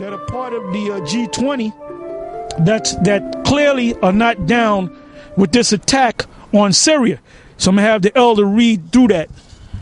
that are part of the G20 that clearly are not down with this attack on Syria. So I'm going to have the elder read through that,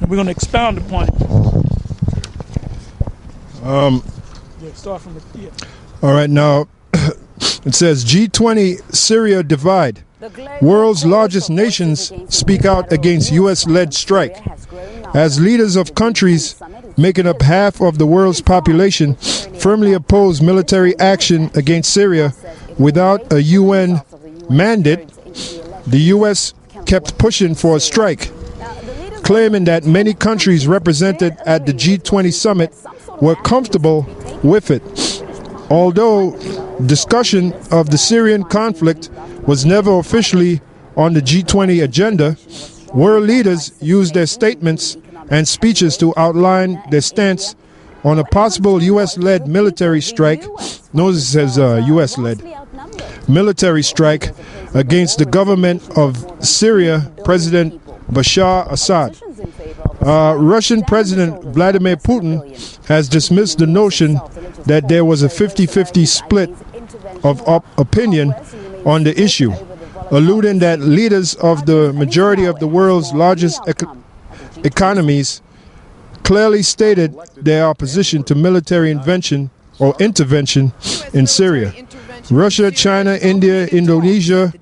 and we're going to expound upon it. Start from the. All right, now it says G20 Syria divide. World's largest nations speak out against U.S.-led strike. As leaders of countries making up half of the world's population firmly oppose military action against Syria without a UN mandate, the U.S. kept pushing for a strike, claiming that many countries represented at the G20 summit were comfortable with it. Although discussion of the Syrian conflict was never officially on the G20 agenda, world leaders used their statements and speeches to outline their stance on a possible U.S.-led military strike, notice it says U.S.-led, military strike against the government of Syria, President Bashar Assad. Russian President Vladimir Putin has dismissed the notion that there was a 50-50 split of opinion on the issue, alluding that leaders of the majority of the world's largest economies clearly stated their opposition to military intervention in Syria. Russia, China, India, Indonesia,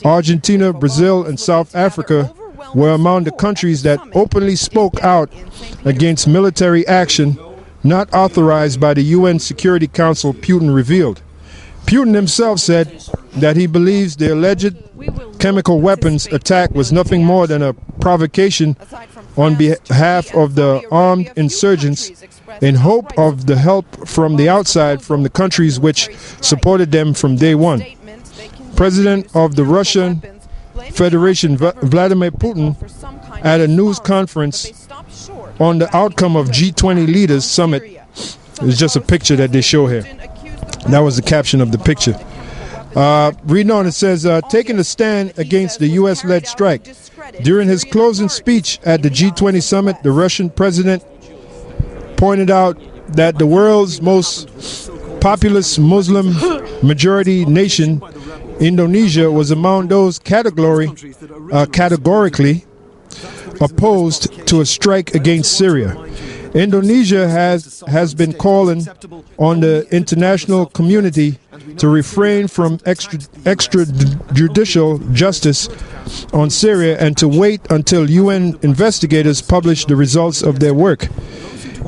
Argentina, Brazil, and South Africa were among the countries that openly spoke out against military action not authorized by the UN Security Council, Putin revealed. Putin himself said that he believes the alleged chemical weapons attack was nothing more than a provocation on behalf of the armed insurgents in hope of the help from the outside from the countries which supported them from day one. President of the Russian Federation Vladimir Putin at a news conference on the outcome of G20 leaders summit. It's just a picture that they show here. That was the caption of the picture. Reading on, it says, taking a stand against the U.S.-led strike. During his closing speech at the G20 summit, the Russian president pointed out that the world's most populous Muslim majority nation, Indonesia, was among those categorically opposed to a strike against Syria. Indonesia has been calling on the international community to refrain from extrajudicial justice on Syria and to wait until UN investigators publish the results of their work.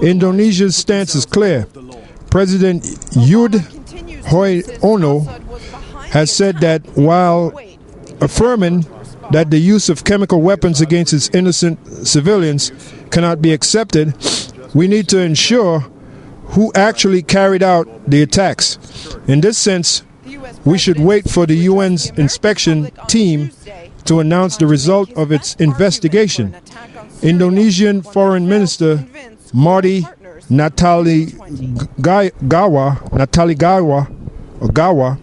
Indonesia's stance is clear. President Yudhoyono has said that while affirming that the use of chemical weapons against its innocent civilians cannot be accepted, we need to ensure who actually carried out the attacks. In this sense, we should wait for the UN's inspection team to announce the result of its investigation. Indonesian Foreign Minister Marty Gawa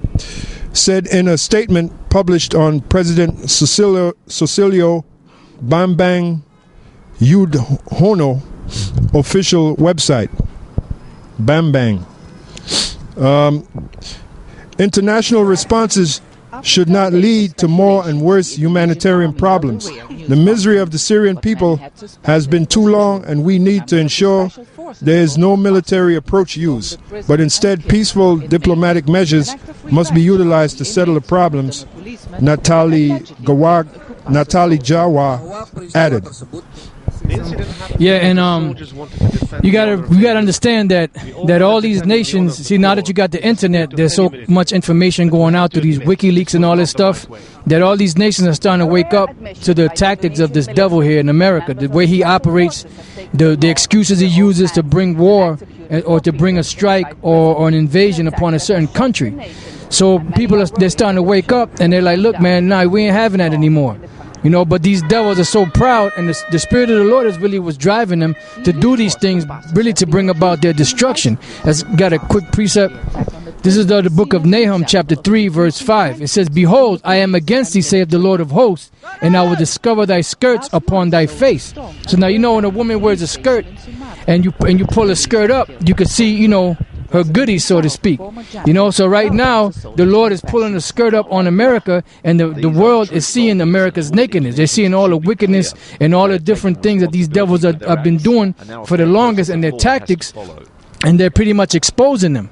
said in a statement published on President Susilo Bambang Yudhoyono official website. Bambang. International responses should not lead to more and worse humanitarian problems. The misery of the Syrian people has been too long, and we need to ensure there is no military approach used, but instead peaceful diplomatic measures must be utilized to settle the problems, Natali Jawa added. Yeah, and you gotta understand that all these nations, see, now that you got the internet, there's so much information going out through these WikiLeaks and all this stuff, that all these nations are starting to wake up to the tactics of this devil here in America, the way he operates, the excuses he uses to bring war or to bring a strike or an invasion upon a certain country. So people they're starting to wake up, and they're like, look, man, nah, we ain't having that anymore. You know, but these devils are so proud, and the Spirit of the Lord is really what's driving them to do these things, really to bring about their destruction. That's got a quick precept. This is the book of Nahum, chapter 3, verse 5. It says, "Behold, I am against thee, saith the Lord of hosts, and I will discover thy skirts upon thy face." So now, you know, when a woman wears a skirt, and you pull a skirt up, you can see, you know, her goodies, so to speak. You know, so right now, the Lord is pulling the skirt up on America, and the world is seeing America's nakedness. They're seeing all the wickedness and all the different things that these devils have been doing for the longest, and their tactics, and they're pretty much exposing them.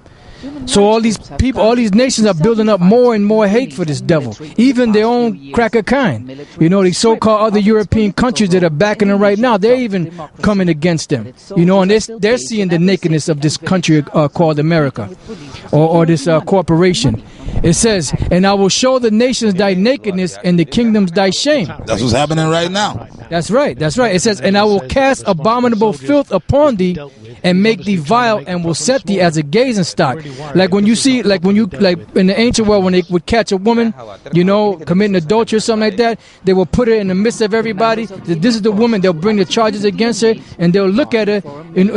So all these people, all these nations are building up more and more hate for this devil, even their own cracker kind. You know, these so-called other European countries that are backing them right now, they're even coming against them. You know, and they're seeing the nakedness of this country called America, or this corporation. It says, "And I will show the nations thy nakedness and the kingdoms thy shame." That's what's happening right now. That's right. That's right. It says, "And I will cast abominable filth upon thee, and make thee vile, and will set thee as a gazing stock." Like when you see, like in the ancient world, when they would catch a woman, you know, committing adultery or something like that, they will put her in the midst of everybody. This is the woman. They'll bring the charges against her, and they'll look at her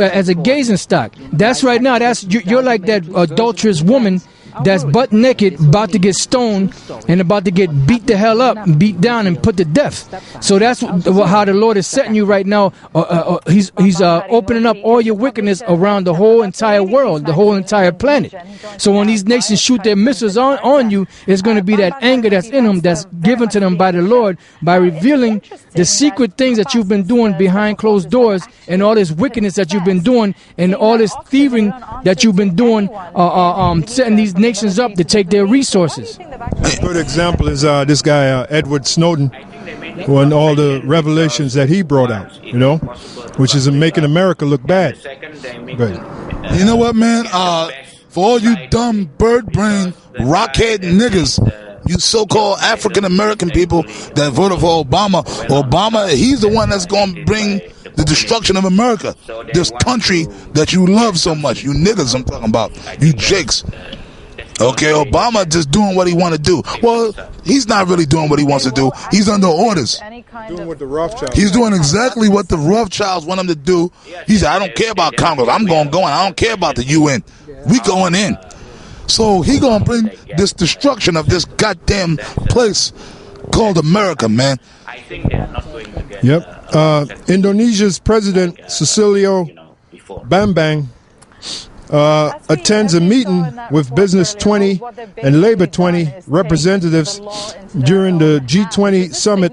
as a gazing stock. That's right now. You're like that adulterous woman that's butt naked, about to get stoned, and about to get beat the hell up, beat down, and put to death. So that's how the Lord is setting you right now. He's opening up all your wickedness around the whole entire world, the whole entire planet. So when these nations shoot their missiles on you, it's going to be that anger that's in them, that's given to them by the Lord, by revealing the secret things that you've been doing behind closed doors, and all this wickedness that you've been doing, and all this thieving that you've been doing, setting these nations up to take their resources. A good example is this guy Edward Snowden, and all the revelations that he brought out, you know, which is making America look bad. Good. You know what, man? For all you dumb bird brain rockhead niggas, you so-called African American people that voted for Obama, he's the one that's going to bring the destruction of America, this country that you love so much. You niggas I'm talking about, you jakes. Okay, Obama just doing what he want to do. Well, he's not really doing what he wants to do. He's under orders. Doing what the Rothschilds. He's doing exactly what the Rothschilds want him to do. He said, I don't care about Congress. I'm going to go in. I don't care about the UN. We going in. So he going to bring this destruction of this goddamn place called America, man. Yep. Indonesia's President Susilo Bambang attends a meeting with Business 20 and Labor 20 representatives during the G20 summit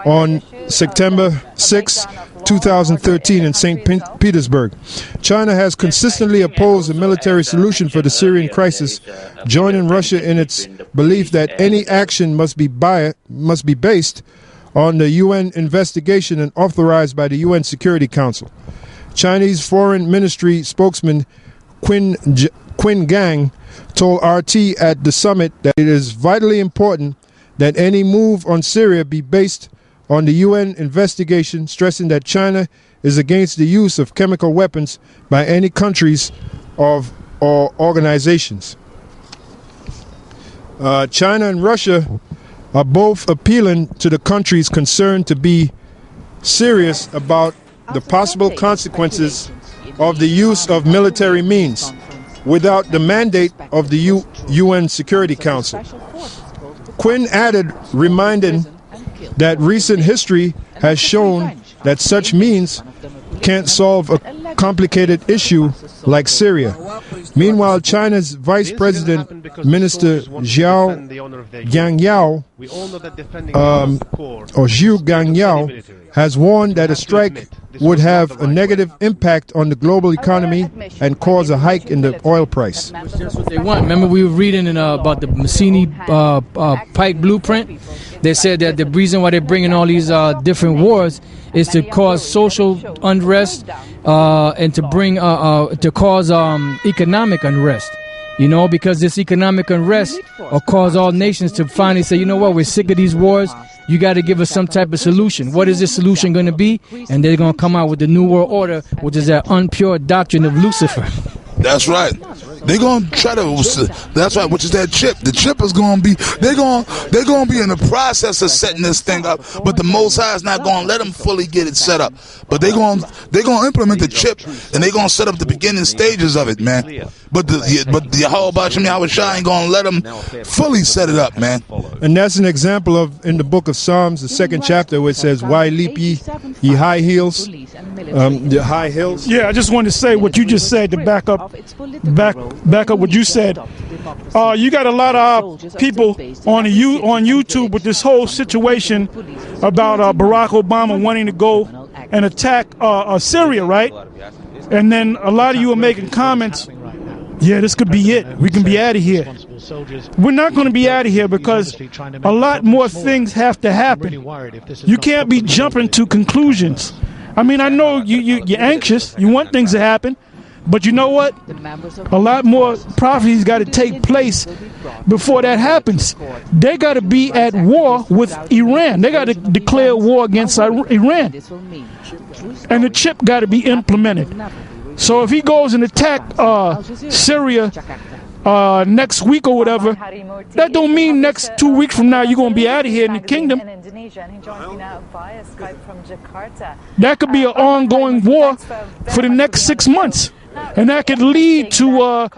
on September 6, 2013 in St. Petersburg. China has consistently opposed a military solution for the Syrian crisis, joining Russia in its belief that any action must be based on the UN investigation and authorized by the UN Security Council. Chinese Foreign Ministry spokesman Qin Gang told RT at the summit that it is vitally important that any move on Syria be based on the UN investigation, stressing that China is against the use of chemical weapons by any countries or organizations. China and Russia are both appealing to the countries concerned to be serious about the possible consequences of the use of military means without the mandate of the UN Security Council. Quinn added, reminding that recent history has shown that such means can't solve a complicated issue like Syria. Meanwhile, China's Vice President, Minister Zhao Gangyao, or Zhu Gangyao, has warned that a strike would have a negative impact on the global economy and cause a hike in the oil price. That's what they want. Remember, we were reading about the Massini Pike blueprint. They said that the reason why they're bringing all these different wars is to cause social unrest and to cause economic unrest. You know, because this economic unrest will cause all nations to finally say, you know what, we're sick of these wars. You got to give us some type of solution. What is this solution going to be? And they're going to come out with the New World Order, which is that unpure doctrine of Lucifer. That's right. They're going to try to, that's right, which is that chip. The chip is going to be, they're going to be in the process of setting this thing up, but the Most High is not going to let them fully get it set up. But they're going to implement the chip, and they're going to set up the beginning stages of it, man. But the whole Basham Yahushua ain't going to let them fully set it up, man. And that's an example of, in the book of Psalms, the 2nd chapter, where it says, why leap ye high heels? The high hills. Yeah, I just wanted to say what you just said to back up what you said. You got a lot of people on YouTube with this whole situation about Barack Obama wanting to go and attack Syria, right? And then a lot of you are making comments. Yeah, this could be it. We can be out of here. We're not going to be out of here because a lot more things have to happen. You can't be jumping to conclusions. I mean, I know you're anxious. You want things to happen. But you know what? A lot more prophecies got to take place before that happens. They got to be at war with Iran. They got to declare war against Iran. And the chip got to be implemented. So if he goes and attack Syria next week or whatever, that don't mean next 2 weeks from now you're going to be out of here in the kingdom. That could be an ongoing war for the next 6 months. And that could lead to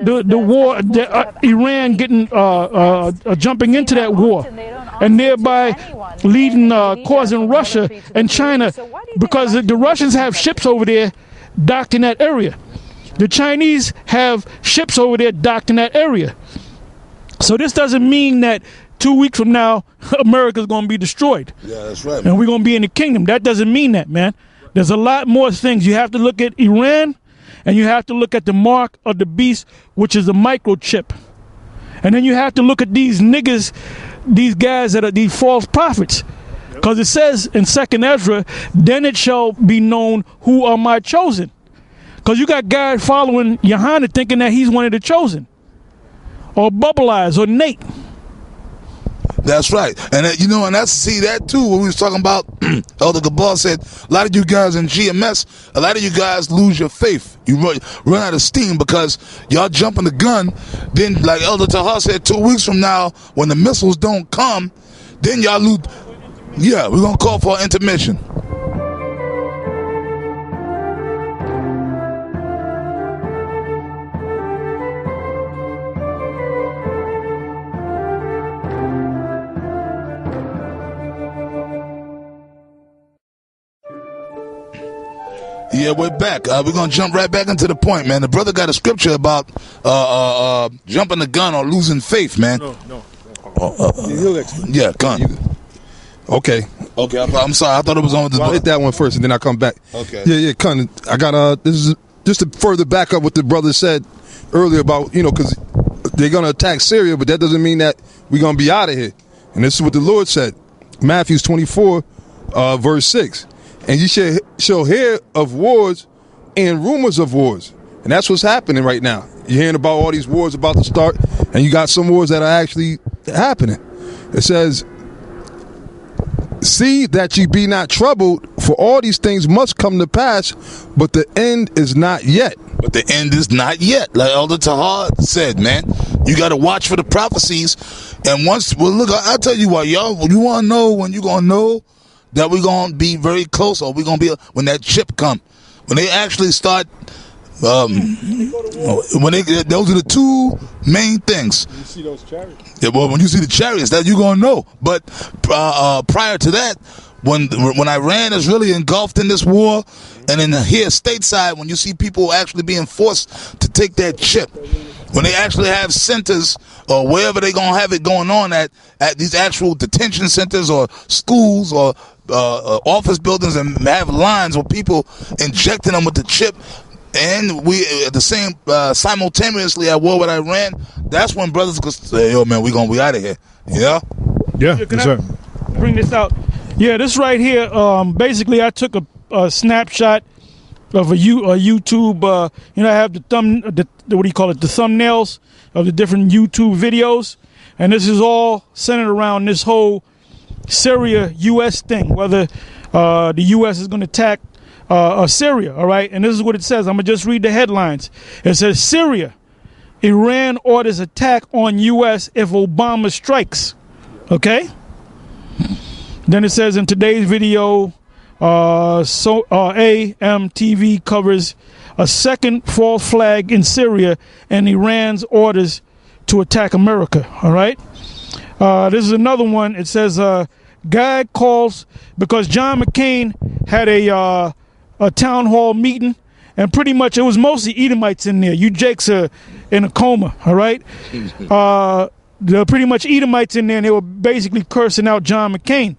the war, Iran getting jumping into that war, and thereby leading, causing Russia and China, because the Russians have ships over there docked in that area. The Chinese have ships over there docked in that area. So this doesn't mean that 2 weeks from now America's going to be destroyed. Yeah, that's right, man. And we're going to be in the kingdom. That doesn't mean that, man. There's a lot more things. You have to look at Iran, and you have to look at the mark of the beast, which is the microchip. And then you have to look at these niggas, these guys that are these false prophets. Because it says in 2nd Ezra, then it shall be known who are my chosen. Because you got guys following Yohanan thinking that he's one of the chosen. Or Bubble Eyes or Nate. That's right. And and that's, see that too, when we was talking about, Elder Gabal said, a lot of you guys in GMS, a lot of you guys lose your faith. You run out of steam because y'all jumping the gun. Then, like Elder Tahar said, 2 weeks from now, when the missiles don't come, then y'all lose. Yeah, we're going to call for an intermission. Yeah, we're back. We're going to jump right back into the point, man. The brother got a scripture about jumping the gun or losing faith, man. No. Yeah, gun. Okay. I'm sorry. I thought it was on with the. I'll hit that one first, and then I'll come back. Okay. Yeah. Con, I got this is just to further back up what the brother said earlier about because they're gonna attack Syria, but that doesn't mean that we're gonna be out of here. And this is what the Lord said, Matthew 24, verse 6. And you shall hear of wars and rumors of wars, and that's what's happening right now. You're hearing about all these wars about to start, and you got some wars that are actually happening. It says, see that ye be not troubled, for all these things must come to pass, but the end is not yet. But the end is not yet. Like Elder Tahar said, man, you got to watch for the prophecies. And look, I'll tell you what, y'all, you want to know when you're going to know that we're going to be very close, or we're going to be, when that chip come, when they actually start, those are the two main things. You see those chariots? Yeah, well, when you see the chariots, that you're going to know. But prior to that, when Iran is really engulfed in this war, and in here stateside, when you see people actually being forced to take that chip, when they actually have centers or wherever they're going to have it going on at these actual detention centers or schools or office buildings, and have lines with people injecting them with the chip, and we at the same simultaneously at war with Iran, that's when brothers could say, yo, man, we're going to be out of here. Yeah? Yeah, Can I bring this out? Yeah, this right here, basically I took a snapshot of a YouTube, I have the thumbnails of the different YouTube videos, and this is all centered around this whole Syria-U.S. thing, whether the U.S. is going to attack Syria, all right? And this is what it says. I'm going to just read the headlines. It says, Syria, Iran orders attack on U.S. if Obama strikes, okay? Then it says in today's video, AMTV covers a second false flag in Syria and Iran's orders to attack America, all right? This is another one. It says, guy calls, because John McCain had a a town hall meeting, and pretty much it was mostly Edomites in there. You Jakes are in a coma, all right? There were pretty much Edomites in there, and they were basically cursing out John McCain.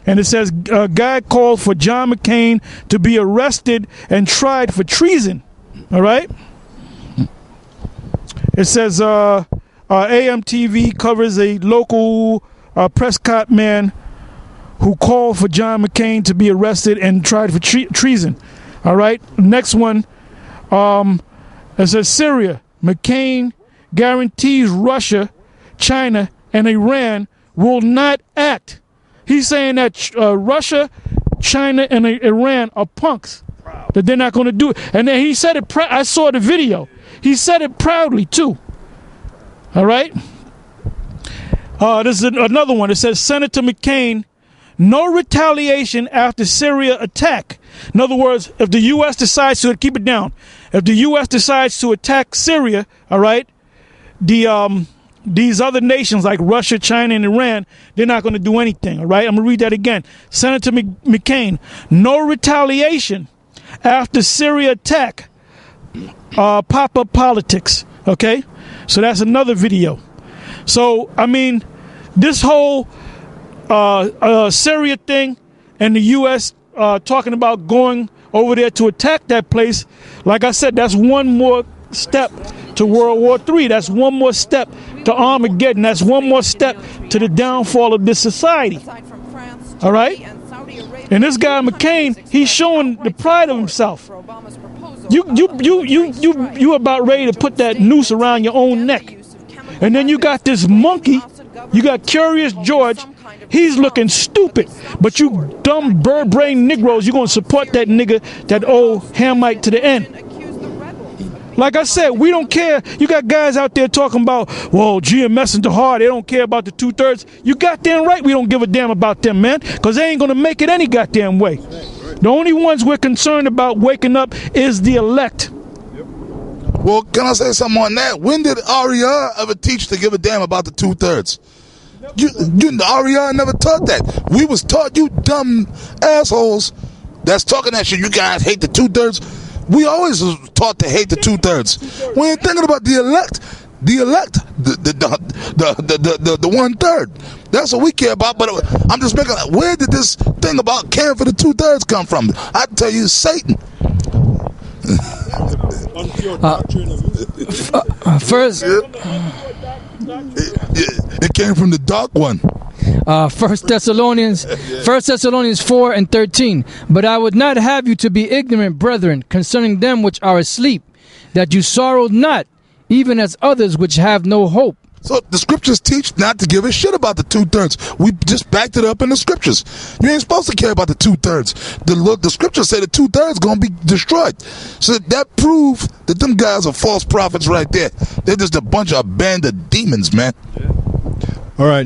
And it says, God called for John McCain to be arrested and tried for treason, all right? It says, AMTV covers a local Prescott man who called for John McCain to be arrested and tried for treason. All right. Next one. It says Syria. McCain guarantees Russia, China, and Iran will not act. He's saying that Russia, China, and Iran are punks. That they're not going to do it. And then he said it. I saw the video. He said it proudly too. All right. This is another one. It says Senator McCain, no retaliation after Syria attack. In other words, if the U.S. decides to, keep it down, if the U.S. decides to attack Syria, all right, these other nations like Russia, China, and Iran, they're not going to do anything, all right? I'm going to read that again. Senator McCain, no retaliation after Syria attack. Pop-up politics, okay? So that's another video. So, I mean, this whole Syria thing and the U.S. Talking about going over there to attack that place, like I said, that's one more step to World War III. That's one more step to Armageddon. That's one more step to the downfall of this society. All right? And this guy McCain, he's showing the pride of himself. You about ready to put that noose around your own neck. And then you got this monkey, you got Curious George, he's looking stupid. But you dumb bird-brained Negroes, you're going to support that nigga, that old Hamite to the end. Like I said, we don't care. You got guys out there talking about, well, GMS and Tahar, they don't care about the 2/3. You goddamn right we don't give a damn about them, man, because they ain't going to make it any goddamn way. The only ones we're concerned about waking up is the elect. Well, can I say something on that? When did Aria ever teach to give a damn about the 2/3? Aria never taught that. We was taught, you dumb assholes that's talking that shit, you guys hate the 2/3. We always was taught to hate the 2/3. We ain't thinking about the elect. The 1/3. That's what we care about. But I'm just making, where did this thing about caring for the 2/3 come from? I tell you, Satan. First, it came from the dark one. 1 Thessalonians 4:13. But I would not have you to be ignorant, brethren, concerning them which are asleep, that you sorrow not, even as others which have no hope. So the scriptures teach not to give a shit about the 2/3. We just backed it up in the scriptures. You ain't supposed to care about the 2/3. The scriptures say the 2/3 gonna be destroyed. So that proved that them guys are false prophets right there. They're just a bunch of band of demons, man. All right,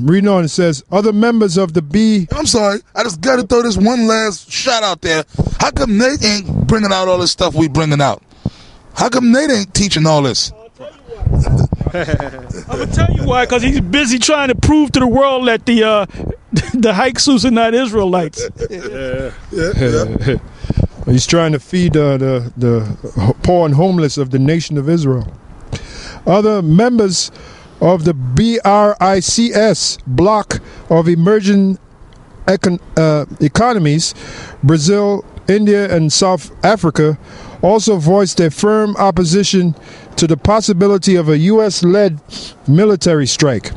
reading on, it says, other members of the B... I'm sorry, I just got to throw this one last shot out there. How come they ain't bringing out all this stuff we bringing out? How come they ain't teaching all this? I'm going to tell you why, because he's busy trying to prove to the world that the Hyksos are not Israelites. Yeah. He's trying to feed the poor and homeless of the nation of Israel. Other members of the BRICS bloc of emerging economies, Brazil, India, and South Africa, also voiced their firm opposition to the possibility of a U.S.-led military strike.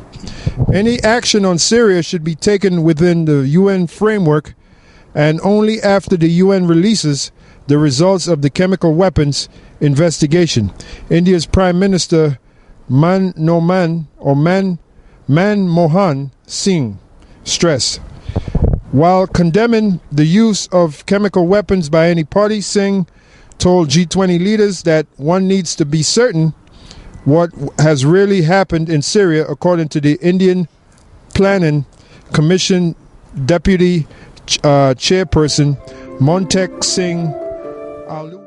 Any action on Syria should be taken within the UN framework, and only after the UN releases the results of the chemical weapons investigation. India's Prime Minister Manmohan Singh stressed. While condemning the use of chemical weapons by any party, Singh told G20 leaders that one needs to be certain what has really happened in Syria, according to the Indian Planning Commission Deputy Chairperson Montek Singh Alu.